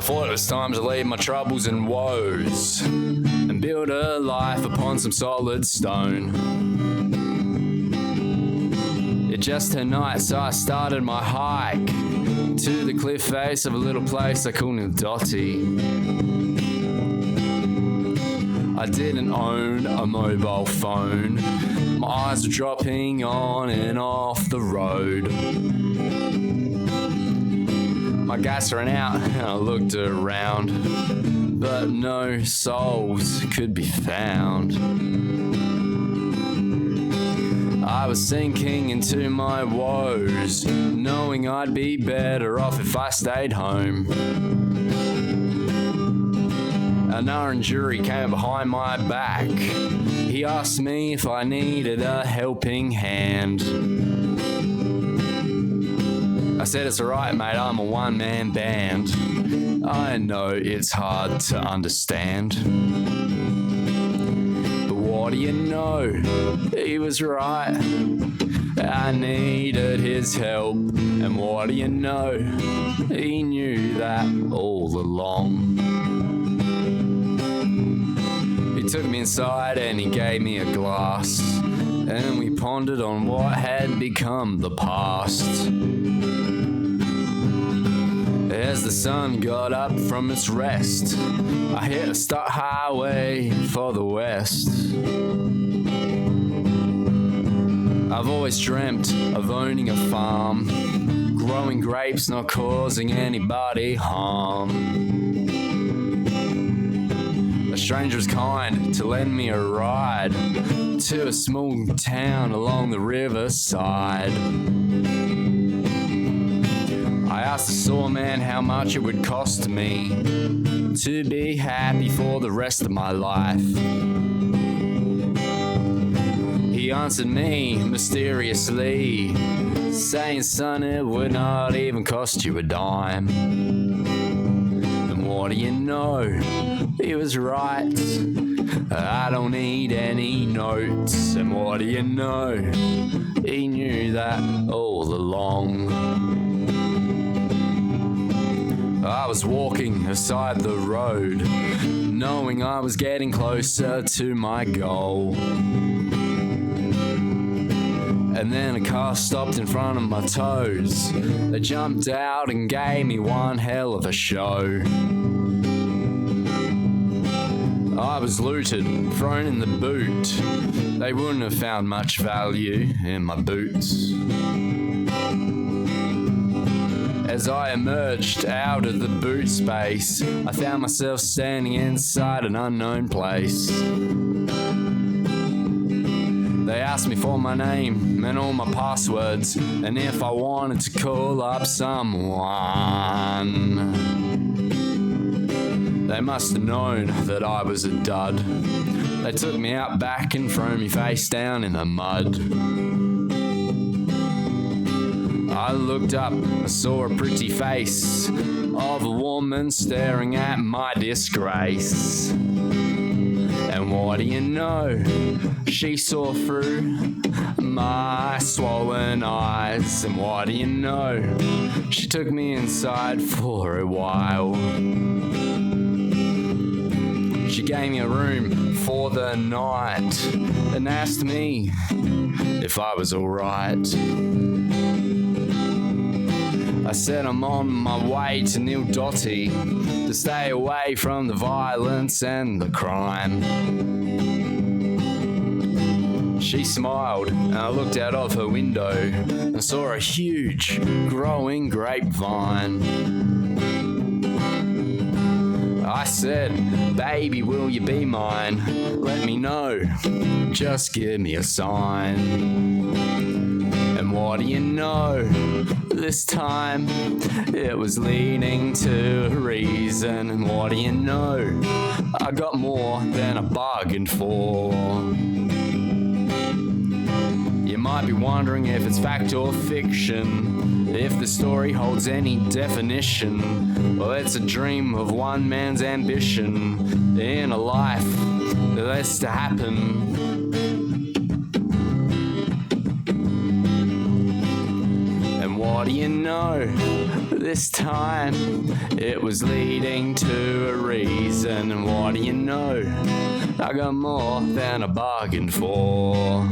thought it was time to leave my troubles and woes and build a life upon some solid stone. It just tonight, so I started my hike to the cliff face of a little place I call Nildottie. I didn't own a mobile phone. My eyes were dropping on and off the road. My gas ran out and I looked around, but no souls could be found. I was sinking into my woes, knowing I'd be better off if I stayed home. An orange jury came behind my back. He asked me if I needed a helping hand. I said, it's alright mate, I'm a one-man band. I know it's hard to understand, but what do you know, he was right. I needed his help, and what do you know, he knew that all along. He took me inside and he gave me a glass, and we pondered on what had become the past. As the sun got up from its rest, I hit a start highway for the west. I've always dreamt of owning a farm, growing grapes, not causing anybody harm. A stranger was kind to lend me a ride to a small town along the riverside. I asked the storeman how much it would cost me to be happy for the rest of my life. He answered me mysteriously, saying, son, it would not even cost you a dime. And what do you know, he was right. I don't need any notes. And what do you know, he knew that all along. I was walking beside the road, knowing I was getting closer to my goal. And then a car stopped in front of my toes. They jumped out and gave me one hell of a show. I was looted, thrown in the boot. They wouldn't have found much value in my boots. As I emerged out of the boot space, I found myself standing inside an unknown place. They asked me for my name and all my passwords, and if I wanted to call up someone. They must have known that I was a dud. They took me out back and threw me face down in the mud. I looked up, I saw a pretty face of a woman staring at my disgrace. And what do you know, she saw through my swollen eyes. And what do you know, she took me inside for a while. She gave me a room for the night and asked me if I was alright. I said I'm on my way to Nildottie to stay away from the violence and the crime. She smiled and I looked out of her window and saw a huge growing grapevine. I said, baby, will you be mine? Let me know, just give me a sign. And what do you know, this time it was leading to reason. And what do you know, I got more than I bargained for. You might be wondering if it's fact or fiction, if the story holds any definition. Well, it's a dream of one man's ambition in a life that's to happen. What do you know? This time it was leading to a reason. And what do you know? I got more than I bargained for.